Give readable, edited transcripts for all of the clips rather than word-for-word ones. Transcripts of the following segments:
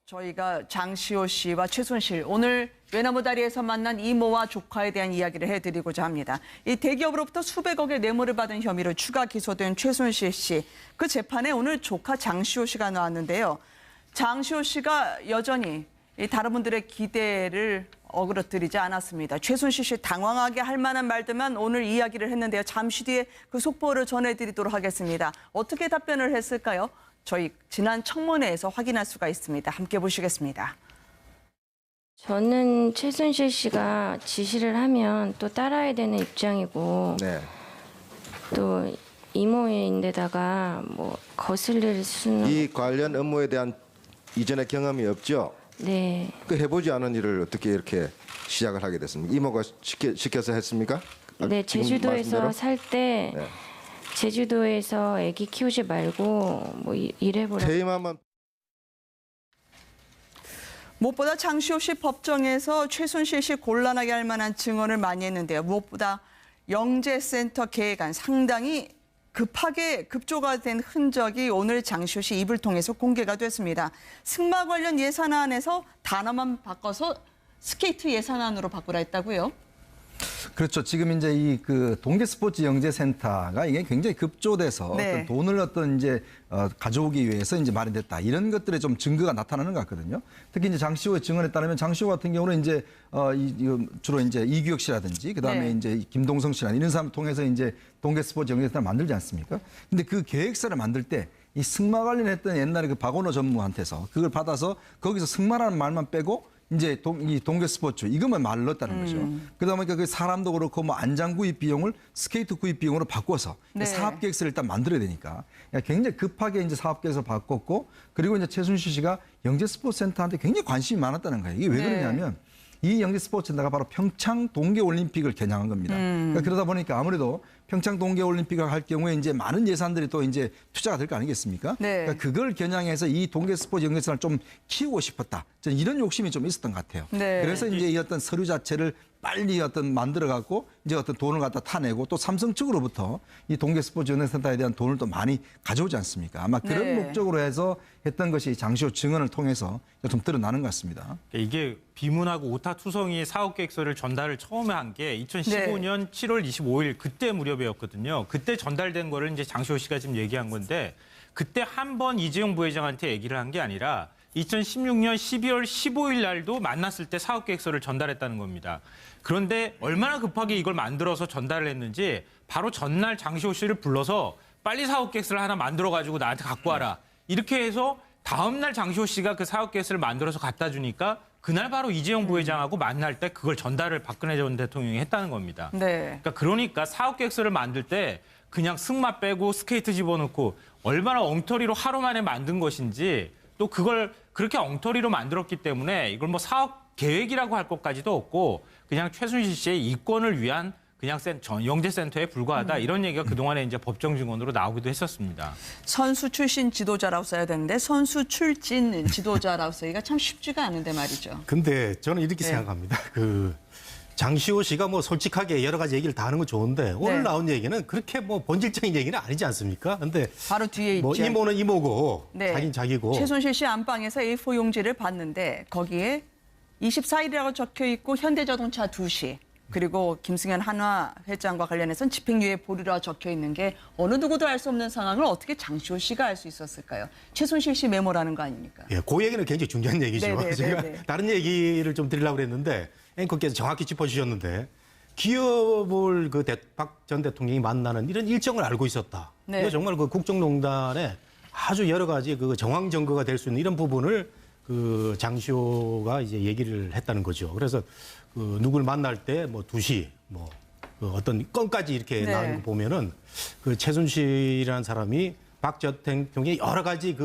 저희가 장시호 씨와 최순실 오늘 외나무 다리에서 만난 이모와 조카에 대한 이야기를 해드리고자 합니다. 이 대기업으로부터 수백억의 뇌물을 받은 혐의로 추가 기소된 최순실 씨. 그 재판에 오늘 조카 장시호 씨가 나왔는데요. 장시호 씨가 여전히 다른 분들의 기대를 어그러뜨리지 않았습니다. 최순실 씨 당황하게 할 만한 말들만 오늘 이야기를 했는데요. 잠시 뒤에 그 속보를 전해드리도록 하겠습니다. 어떻게 답변을 했을까요? 저희 지난 청문회에서 확인할 수가 있습니다. 함께 보시겠습니다. 저는 최순실 씨가 지시를 하면 또 따라야 되는 입장이고 네. 또 이모인데다가 뭐 거슬릴 수는 이 관련 업무에 대한 이전의 경험이 없죠? 네. 그 해보지 않은 일을 어떻게 이렇게 시작을 하게 됐습니까? 이모가 시켜서 했습니까? 네, 지금 제주도에서 말씀대로? 살 때 네. 제주도에서 아기 키우지 말고 뭐 일해보라. 퇴임하면 무엇보다 장시호 씨 법정에서 최순실 씨 곤란하게 할 만한 증언을 많이 했는데요. 무엇보다 영재센터 계획안 상당히 급하게 급조가 된 흔적이 오늘 장시호 씨 입을 통해서 공개가 됐습니다. 승마 관련 예산안에서 단어만 바꿔서 스케이트 예산안으로 바꾸라 했다고요? 그렇죠. 지금 이제 이 그 동계 스포츠 영재센터가 이게 굉장히 급조돼서 네. 어떤 돈을 이제 가져오기 위해서 이제 마련됐다. 이런 것들의 좀 증거가 나타나는 것 같거든요. 특히 이제 장시호의 증언에 따르면 장시호 같은 경우는 이제 주로 이제 이규혁 씨라든지 그다음에 네. 이제 김동성 씨나 이런 사람을 통해서 이제 동계 스포츠 영재센터 만들지 않습니까? 근데 그 계획서를 만들 때 이 승마 관련했던 옛날에 그 박원호 전무한테서 그걸 받아서 거기서 승마라는 말만 빼고 이제 이 동계 스포츠 이것만 말을 넣었다는 거죠. 그러다 보니까 그 사람도 그렇고 뭐 안장 구입 비용을 스케이트 구입 비용으로 바꿔서 네. 사업 계획서를 일단 만들어야 되니까 굉장히 급하게 이제 사업 계획서 바꿨고 그리고 이제 최순실 씨가 영재 스포츠 센터한테 굉장히 관심이 많았다는 거예요. 이게 왜 네. 그러냐면 이 영재 스포츠 센터가 바로 평창 동계 올림픽을 겨냥한 겁니다. 그러니까 그러다 보니까 아무래도 평창 동계 올림픽을 할 경우에 이제 많은 예산들이 또 이제 투자가 될 거 아니겠습니까? 네. 그러니까 그걸 겨냥해서 이 동계 스포츠 영재센터를 좀 키우고 싶었다. 저는 이런 욕심이 좀 있었던 것 같아요. 네. 그래서 이제 이 어떤 서류 자체를 빨리 만들어 갖고 이제 어떤 돈을 갖다 타내고 또 삼성 측으로부터 이 동계 스포츠 영재센터에 대한 돈을 또 많이 가져오지 않습니까? 아마 그런 네. 목적으로 해서 했던 것이 장시호 증언을 통해서 좀 드러나는 것 같습니다. 이게 비문하고 오타투성이 사업계획서를 전달을 처음에 한 게 2015년 7월 25일 그때 무렵이었거든요. 그때 전달된 거를 이제 장시호 씨가 지금 얘기한 건데 그때 한 번 이재용 부회장한테 얘기를 한 게 아니라 2016년 12월 15일 날도 만났을 때 사업계획서를 전달했다는 겁니다. 그런데 얼마나 급하게 이걸 만들어서 전달을 했는지 바로 전날 장시호 씨를 불러서 빨리 사업계획서를 하나 만들어가지고 나한테 갖고 와라. 이렇게 해서 다음 날 장시호 씨가 그 사업계획서를 만들어서 갖다 주니까 그날 바로 이재용 부회장하고 만날 때 그걸 전달을 박근혜 전 대통령이 했다는 겁니다. 네. 그러니까 사업계획서를 만들 때 그냥 승마 빼고 스케이트 집어넣고 얼마나 엉터리로 하루 만에 만든 것인지 또 그걸 그렇게 엉터리로 만들었기 때문에 이걸 뭐 사업 계획이라고 할 것까지도 없고 그냥 최순실 씨의 이권을 위한 그냥 영재센터에 불과하다 이런 얘기가 그동안에 이제 법정 증언으로 나오기도 했었습니다. 선수 출신 지도자라고 써야 되는데 선수 출진 지도자라고 쓰기가 참 쉽지가 않은데 말이죠. 근데 저는 이렇게 네. 생각합니다. 장시호 씨가 뭐 솔직하게 여러 가지 얘기를 다 하는 건 좋은데 오늘 네. 나온 얘기는 그렇게 뭐 본질적인 얘기는 아니지 않습니까? 근데 바로 뒤에 뭐 있죠. 이모는 이모고 네. 자기는 자기고 최순실 씨 안방에서 A4 용지를 봤는데 거기에 24일이라고 적혀 있고 현대자동차 2시 그리고 김승현 한화 회장과 관련해서는 집행유예 보류라 적혀 있는 게 어느 누구도 알 수 없는 상황을 어떻게 장시호 씨가 알 수 있었을까요? 최순실 씨 메모라는 거 아닙니까? 예, 그 얘기는 굉장히 중요한 얘기죠. 네네, 제가 네네. 다른 얘기를 좀 드리려고 그랬는데 앵커께서 정확히 짚어주셨는데 기업을 박 전 대통령이 만나는 이런 일정을 알고 있었다. 네. 이거 정말 그 국정농단에 아주 여러 가지 그 정황 증거가 될 수 있는 이런 부분을 장시호가 이제 얘기를 했다는 거죠. 그래서 누굴 만날 때 뭐 2시 어떤 건까지 이렇게 네. 나온 거 보면은 최순실이라는 사람이 박 전 대통령의 여러 가지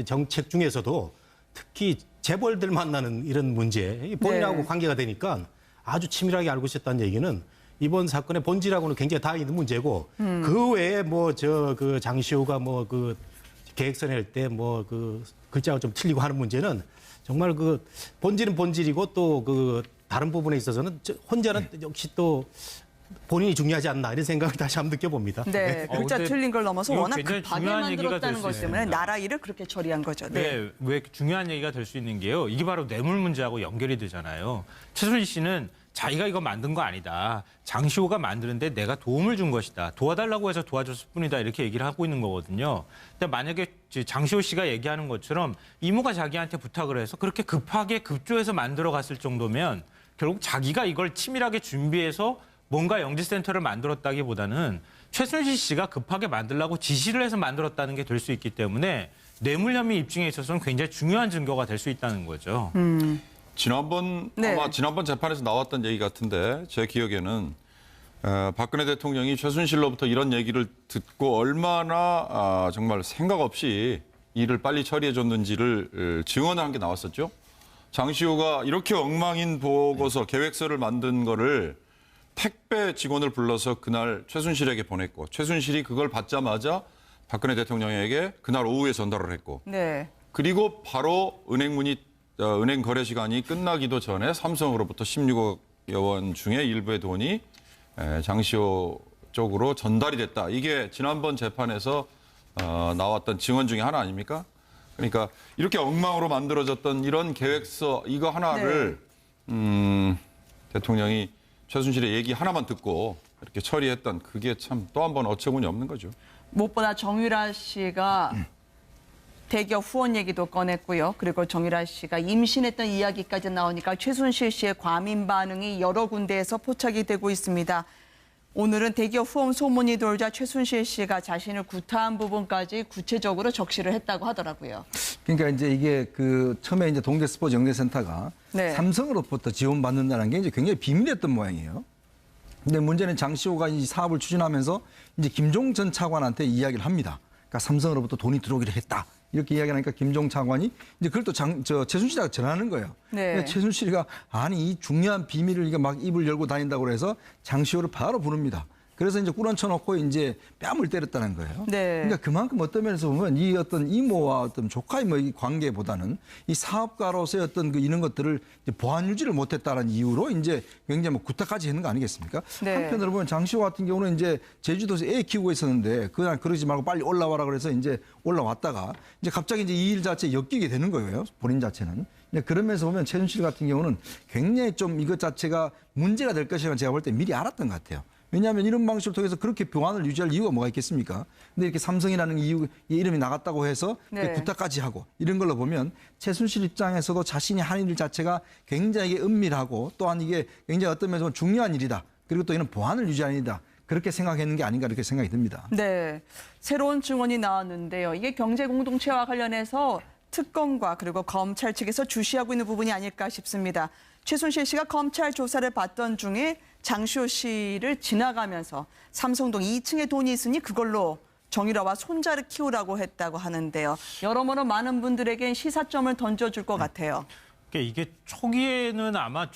정책 중에서도 특히 재벌들 만나는 이런 문제, 본인하고 네. 관계가 되니까 아주 치밀하게 알고 있었다는 얘기는 이번 사건의 본질하고는 굉장히 다 있는 문제고 그 외에 장시호가 계획서 낼 때 글자가 좀 틀리고 하는 문제는 정말 본질은 본질이고 또 다른 부분에 있어서는 혼자는 역시 또 본인이 중요하지 않나 이런 생각을 다시 한번 느껴봅니다. 네, 글자 근데 틀린 걸 넘어서 이거 워낙 굉장히 급하게 중요한 얘기가 만들었다는 될 것 수 때문에 있습니다. 나라 일을 그렇게 처리한 거죠. 네. 왜 중요한 얘기가 될 수 있는 게요. 이게 바로 뇌물 문제하고 연결이 되잖아요. 최순실 씨는 자기가 이거 만든 거 아니다. 장시호가 만드는데 내가 도움을 준 것이다. 도와달라고 해서 도와줬을 뿐이다. 이렇게 얘기를 하고 있는 거거든요. 근데 만약에 장시호 씨가 얘기하는 것처럼 이모가 자기한테 부탁을 해서 그렇게 급하게 급조해서 만들어 갔을 정도면 결국 자기가 이걸 치밀하게 준비해서 뭔가 영지센터를 만들었다기보다는 최순실 씨가 급하게 만들라고 지시를 해서 만들었다는 게 될 수 있기 때문에 뇌물 혐의 입증에 있어서는 굉장히 중요한 증거가 될 수 있다는 거죠. 지난번 네. 아마 지난번 재판에서 나왔던 얘기 같은데 제 기억에는 박근혜 대통령이 최순실로부터 이런 얘기를 듣고 얼마나 정말 생각 없이 일을 빨리 처리해 줬는지를 증언한 게 나왔었죠. 장시호가 이렇게 엉망인 보고서 계획서를 만든 거를 택배 직원을 불러서 그날 최순실에게 보냈고 최순실이 그걸 받자마자 박근혜 대통령에게 그날 오후에 전달을 했고 네. 그리고 바로 은행 거래 시간이 끝나기도 전에 삼성으로부터 16억 원 중에 일부의 돈이 장시호 쪽으로 전달이 됐다. 이게 지난번 재판에서 나왔던 증언 중에 하나 아닙니까? 그러니까 이렇게 엉망으로 만들어졌던 이런 계획서 이거 하나를 대통령이 최순실의 얘기 하나만 듣고 이렇게 처리했던 그게 참 또 한 번 어처구니 없는 거죠. 무엇보다 정유라 씨가 대기업 후원 얘기도 꺼냈고요. 그리고 정유라 씨가 임신했던 이야기까지 나오니까 최순실 씨의 과민 반응이 여러 군데에서 포착이 되고 있습니다. 오늘은 대기업 후원 소문이 돌자 최순실 씨가 자신을 구타한 부분까지 구체적으로 적시를 했다고 하더라고요. 그러니까 이제 이게 그 처음에 이제 동계 스포츠 영재센터가 네. 삼성으로부터 지원받는다는 게 이제 굉장히 비밀이었던 모양이에요. 근데 문제는 장시호가 이 사업을 추진하면서 이제 김종 전 차관한테 이야기를 합니다. 그러니까 삼성으로부터 돈이 들어오기로 했다. 이렇게 이야기하니까 김종 차관이 이제 그걸 또 최순실이가 전하는 거예요. 네. 최순실이가 아니 이 중요한 비밀을 이게 막 입을 열고 다닌다고 해서 장시호를 바로 부릅니다. 그래서 이제 꾸려쳐놓고 이제 뺨을 때렸다는 거예요. 네. 그러니까 그만큼 어떤 면에서 보면 이 어떤 이모와 어떤 조카의 뭐 이 관계보다는 이 사업가로서의 어떤 그 이런 것들을 이제 보안 유지를 못했다는 이유로 이제 굉장히 뭐 구타까지 했는 거 아니겠습니까? 네. 한편으로 보면 장시호 같은 경우는 이제 제주도에서 애 키우고 있었는데 그냥 그러지 말고 빨리 올라와라 그래서 이제 올라왔다가 이제 갑자기 이제 이 일 자체에 엮이게 되는 거예요. 본인 자체는. 그런 면에서 보면 최순실 같은 경우는 굉장히 좀 이것 자체가 문제가 될 것이라고 제가 볼 때 미리 알았던 것 같아요. 왜냐하면 이런 방식을 통해서 그렇게 보안을 유지할 이유가 뭐가 있겠습니까? 근데 이렇게 삼성이라는 이름이 나갔다고 해서 네. 구타까지 하고 이런 걸로 보면 최순실 입장에서도 자신이 한 일 자체가 굉장히 은밀하고 또한 이게 굉장히 어떤 면에서 보면 중요한 일이다. 그리고 또 이런 보안을 유지하는 일이다. 그렇게 생각했는 게 아닌가 이렇게 생각이 듭니다. 네, 새로운 증언이 나왔는데요. 이게 경제 공동체와 관련해서 특검과 그리고 검찰 측에서 주시하고 있는 부분이 아닐까 싶습니다. 최순실 씨가 검찰 조사를 받던 중에 장시호 씨를 지나가면서 삼성동 2층에 돈이 있으니 그걸로 정유라와 손자를 키우라고 했다고 하는데요. 여러모로 많은 분들에겐 시사점을 던져줄 것 같아요. 이게 초기에는 아마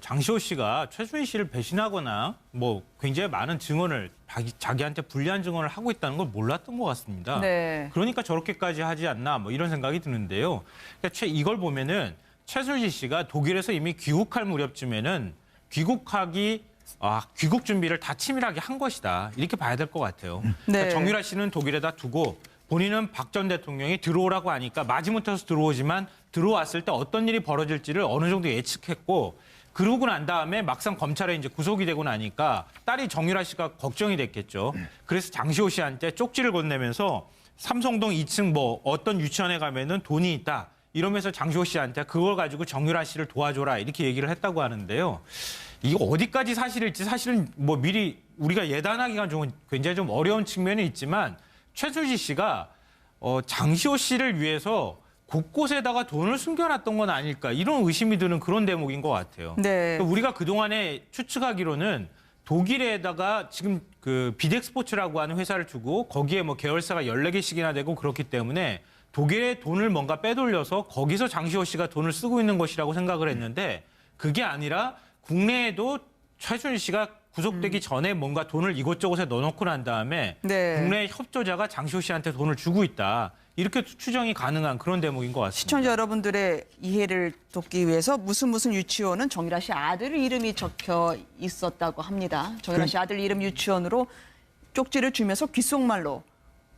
장시호 씨가 최순실 씨를 배신하거나 뭐 굉장히 많은 증언을 자기한테 불리한 증언을 하고 있다는 걸 몰랐던 것 같습니다. 네. 그러니까 저렇게까지 하지 않나 뭐 이런 생각이 드는데요. 그러니까 이걸 보면은 최순실 씨가 독일에서 이미 귀국할 무렵쯤에는 귀국 준비를 다 치밀하게 한 것이다. 이렇게 봐야 될 것 같아요. 그러니까 네. 정유라 씨는 독일에다 두고 본인은 박 전 대통령이 들어오라고 하니까 마지못해서 들어오지만 들어왔을 때 어떤 일이 벌어질지를 어느 정도 예측했고 그러고 난 다음에 막상 검찰에 이제 구속이 되고 나니까 딸이 정유라 씨가 걱정이 됐겠죠. 그래서 장시호 씨한테 쪽지를 건네면서 삼성동 2층 뭐 어떤 유치원에 가면은 돈이 있다. 이러면서 장시호 씨한테 그걸 가지고 정유라 씨를 도와줘라 이렇게 얘기를 했다고 하는데요. 이거 어디까지 사실일지 사실은 뭐 미리 우리가 예단하기가 좀 굉장히 좀 어려운 측면이 있지만 최순실 씨가 장시호 씨를 위해서 곳곳에다가 돈을 숨겨놨던 건 아닐까 이런 의심이 드는 그런 대목인 것 같아요. 네. 그러니까 우리가 그동안에 추측하기로는 독일에다가 지금 그 비덱스포츠라고 하는 회사를 두고 거기에 뭐 계열사가 14개씩이나 되고 그렇기 때문에 독일에 돈을 뭔가 빼돌려서 거기서 장시호 씨가 돈을 쓰고 있는 것이라고 생각을 했는데 그게 아니라 국내에도 최순실 씨가 구속되기 전에 뭔가 돈을 이곳저곳에 넣어놓고 난 다음에 네. 국내 협조자가 장시호 씨한테 돈을 주고 있다. 이렇게 추정이 가능한 그런 대목인 것 같습니다. 시청자 여러분들의 이해를 돕기 위해서 무슨 유치원은 정유라 씨 아들 이름이 적혀 있었다고 합니다. 정유라 씨 아들 이름 유치원으로 쪽지를 주면서 귓속말로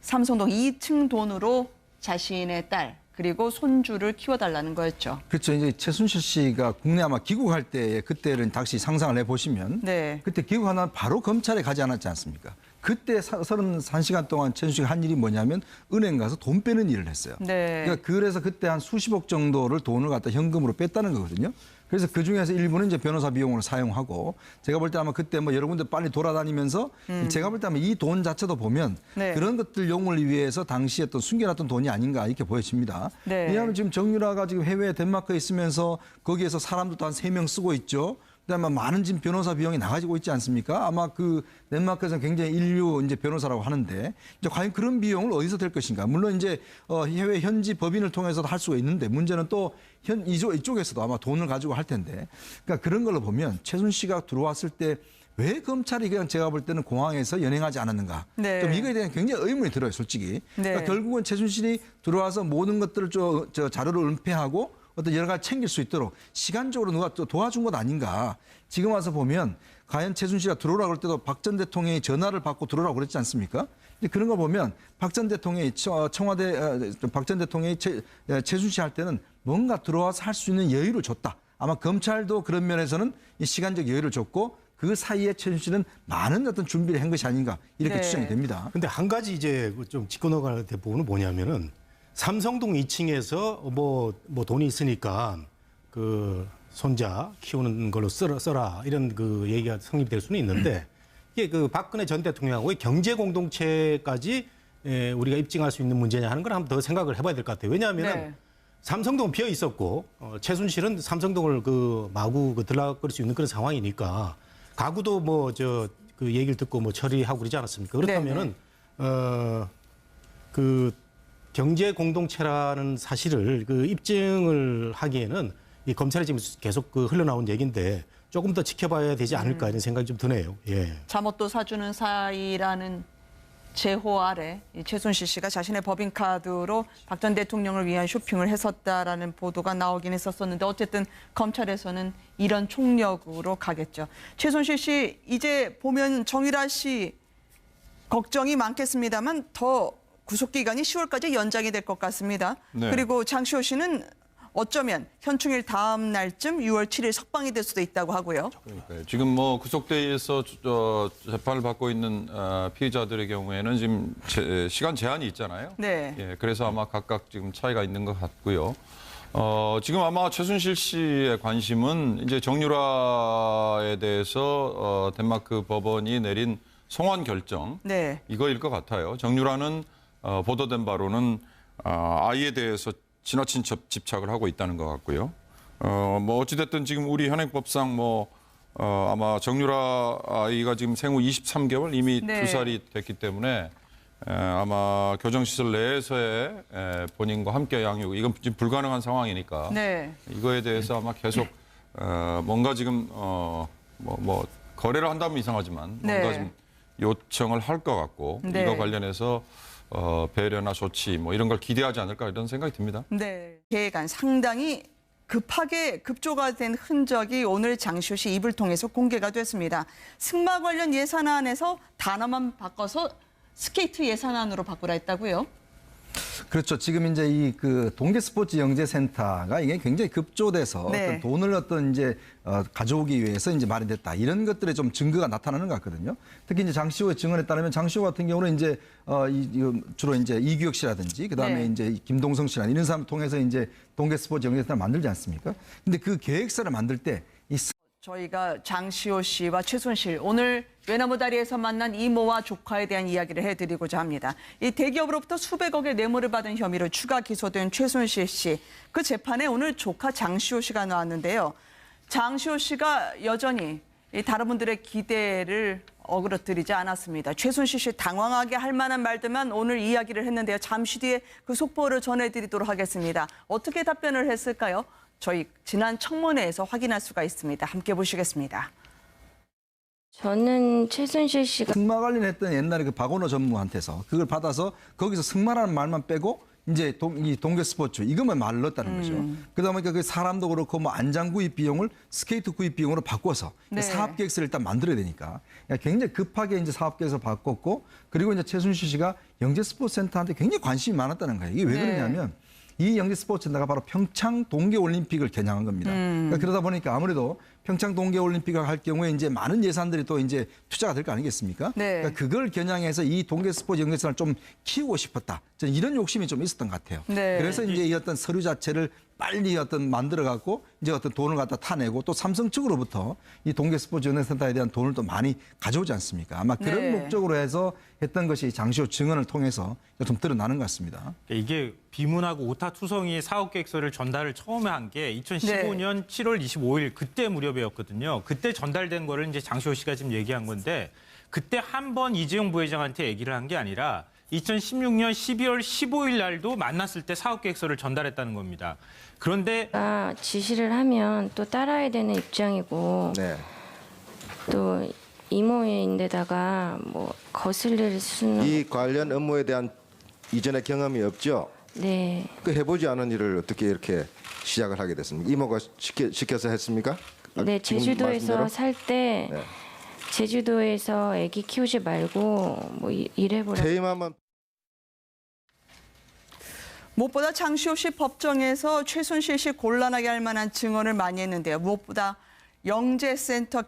삼성동 2층 돈으로 자신의 딸 그리고 손주를 키워달라는 거였죠. 그렇죠. 이제 최순실 씨가 국내 아마 귀국할 때에 그때를 다시 상상을 해보시면 네. 그때 귀국하면 바로 검찰에 가지 않았지 않습니까? 그때 31시간 동안 최순실 씨가 한 일이 뭐냐면 은행 가서 돈 빼는 일을 했어요. 네. 그러니까 그래서 그때 한 수십억 정도를 돈을 갖다 현금으로 뺐다는 거거든요. 그래서 그 중에서 일부는 이제 변호사 비용으로 사용하고 제가 볼 때 아마 그때 뭐 여러 군데 빨리 돌아다니면서 제가 볼 때 아마 이 돈 자체도 보면 네. 그런 것들 용을 위해서 당시 어떤 숨겨놨던 돈이 아닌가 이렇게 보여집니다. 네. 왜냐하면 지금 정유라가 지금 해외 덴마크에 있으면서 거기에서 사람들도 한 3명 쓰고 있죠. 그다음에 많은 지금 변호사 비용이 나가지고 있지 않습니까? 아마 그 덴마크에서는 굉장히 인류 이제 변호사라고 하는데 이제 과연 그런 비용을 어디서 댈 것인가? 물론 이제 해외 현지 법인을 통해서도 할 수가 있는데 문제는 또 이쪽에서도 아마 돈을 가지고 할 텐데 그러니까 그런 걸로 보면 최순실 씨가 들어왔을 때 왜 검찰이 그냥 제가 볼 때는 공항에서 연행하지 않았는가? 네. 좀 이거에 대한 굉장히 의문이 들어요, 솔직히. 그러니까 네. 결국은 최순실이 들어와서 모든 것들을 저 자료를 은폐하고 어떤 여러 가지 챙길 수 있도록 시간적으로 누가 또 도와준 것 아닌가. 지금 와서 보면 과연 최순실이가 들어오라고 할 때도 박 전 대통령이 전화를 받고 들어오라고 그랬지 않습니까? 근데 그런 거 보면 박 전 대통령이 청와대 박 전 대통령이 최순실 할 때는 뭔가 들어와서 할 수 있는 여유를 줬다. 아마 검찰도 그런 면에서는 이 시간적 여유를 줬고 그 사이에 최순실은 많은 어떤 준비를 한 것이 아닌가 이렇게 네. 추정이 됩니다. 근데 한 가지 이제 좀 짚고 넘어갈 부분은 뭐냐면은 삼성동 2층에서 뭐 돈이 있으니까 그 손자 키우는 걸로 써라 이런 그 얘기가 성립될 수는 있는데 이게 그 박근혜 전 대통령하고의 경제 공동체까지 우리가 입증할 수 있는 문제냐 하는 걸 한번 더 생각을 해봐야 될 것 같아요. 왜냐하면은 네. 삼성동 비어 있었고 최순실은 삼성동을 그 마구 들락거릴 수 있는 그런 상황이니까 가구도 뭐 그 얘기를 듣고 뭐 처리하고 그러지 않았습니까? 그렇다면은 그 경제 공동체라는 사실을 그 입증을 하기에는 이 검찰이 지금 계속 그 흘러나온 얘기인데 조금 더 지켜봐야 되지 않을까 이런 생각이 좀 드네요. 예. 잠옷도 사주는 사이라는 제호 아래 이 최순실 씨가 자신의 법인카드로 박 전 대통령을 위한 쇼핑을 했었다라는 보도가 나오긴 했었는데 어쨌든 검찰에서는 이런 총력으로 가겠죠. 최순실 씨 이제 보면 정유라 씨 걱정이 많겠습니다만 더 구속기간이 10월까지 연장이 될 것 같습니다. 네. 그리고 장시호 씨는 어쩌면 현충일 다음 날쯤 6월 7일 석방이 될 수도 있다고 하고요. 그러니까요. 지금 뭐 구속대에서 재판을 받고 있는 피의자들의 경우에는 지금 시간 제한이 있잖아요. 네. 예, 그래서 아마 각각 지금 차이가 있는 것 같고요. 지금 아마 최순실 씨의 관심은 이제 정유라에 대해서 덴마크 법원이 내린 송환 결정 네. 이거일 것 같아요. 정유라는 보도된 바로는 아이에 대해서 지나친 집착을 하고 있다는 것 같고요. 뭐 어찌됐든 지금 우리 현행법상 아마 정유라 아이가 지금 생후 23개월 이미 네. 2살이 됐기 때문에 아마 교정시설 내에서의 본인과 함께 양육 이건 지금 불가능한 상황이니까 네. 이거에 대해서 아마 계속 뭔가 지금 거래를 한다면 이상하지만 뭔가 네. 좀 요청을 할 것 같고 네. 이거 관련해서 배려나 조치 이런 걸 기대하지 않을까 이런 생각이 듭니다. 네. 계획안 상당히 급하게 급조가 된 흔적이 오늘 장시호 씨 입을 통해서 공개가 됐습니다. 승마 관련 예산안에서 단어만 바꿔서 스케이트 예산안으로 바꾸라 했다고요? 그렇죠. 지금 이제 이 그 동계 스포츠 영재센터가 이게 굉장히 급조돼서 네. 어떤 돈을 이제 가져오기 위해서 이제 마련됐다. 이런 것들의 좀 증거가 나타나는 것 같거든요. 특히 이제 장시호의 증언에 따르면 장시호 같은 경우는 이제 주로 이제 이규혁 씨라든지 그다음에 네. 이제 김동성 씨나 이런 사람 통해서 이제 동계 스포츠 영재센터 만들지 않습니까? 근데 그 계획서를 만들 때 이 저희가 장시호 씨와 최순실 오늘 외나무 다리에서 만난 이모와 조카에 대한 이야기를 해드리고자 합니다. 이 대기업으로부터 수백억의 뇌물을 받은 혐의로 추가 기소된 최순실 씨. 그 재판에 오늘 조카 장시호 씨가 나왔는데요. 장시호 씨가 여전히 다른 분들의 기대를 어그러뜨리지 않았습니다. 최순실 씨 당황하게 할 만한 말들만 오늘 이야기를 했는데요. 잠시 뒤에 그 속보를 전해드리도록 하겠습니다. 어떻게 답변을 했을까요? 저희 지난 청문회에서 확인할 수가 있습니다. 함께 보시겠습니다. 저는 최순실 씨가 승마 관련했던 옛날에 그 박원호 전무한테서 그걸 받아서 거기서 승마라는 말만 빼고 이제 이 동계 스포츠 이것만 말을 넣었다는 거죠. 그러다 보니까 그 사람도 그렇고 뭐 안장 구입 비용을 스케이트 구입 비용으로 바꿔서 네. 사업 계획서를 일단 만들어야 되니까 굉장히 급하게 이제 사업 계획서 바꿨고 그리고 이제 최순실 씨가 영재 스포츠 센터한테 굉장히 관심이 많았다는 거예요. 이게 왜 네. 그러냐면 이 영재 스포츠 센터가 바로 평창 동계 올림픽을 겨냥한 겁니다. 그러니까 그러다 보니까 아무래도 평창 동계 올림픽을 할 경우에 이제 많은 예산들이 또 이제 투자가 될 거 아니겠습니까? 네. 그러니까 그걸 겨냥해서 이 동계 스포츠 연계선을 좀 키우고 싶었다. 저는 이런 욕심이 좀 있었던 것 같아요. 네. 그래서 이제 이 어떤 서류 자체를 빨리 어떤 만들어 갖고 이제 어떤 돈을 갖다 타내고 또 삼성 측으로부터 이 동계 스포츠 연계센터에 대한 돈을 또 많이 가져오지 않습니까? 아마 그런 네. 목적으로 해서 했던 것이 장시호 증언을 통해서 좀 드러나는 것 같습니다. 이게 비문하고 오타 투성이 사업 계획서를 전달을 처음에 한 게 2015년 7월 25일 그때 무렵이었거든요. 그때 전달된 거를 이제 장시호 씨가 지금 얘기한 건데 그때 한 번 이재용 부회장한테 얘기를 한 게 아니라 2016년 12월 15일 날도 만났을 때 사업 계획서를 전달했다는 겁니다. 그런데 지시를 하면 또 따라야 되는 입장이고 네. 또 이모인데다가 뭐 거슬릴 수는 이 관련 업무에 대한 이전의 경험이 없죠. 네. 그 해보지 않은 일을 어떻게 이렇게 시작을 하게 됐습니까? 이모가 시켜서 했습니까? 네, 지금 제주도에서 말씀대로? 살 때 네. 제주도에서 아기 키우지 말고 뭐 일해보라. 퇴임하면 무엇보다 장시호 씨 법정에서 최순실 씨 곤란하게 할 만한 증언을 많이 했는데요. 무엇보다 영재센터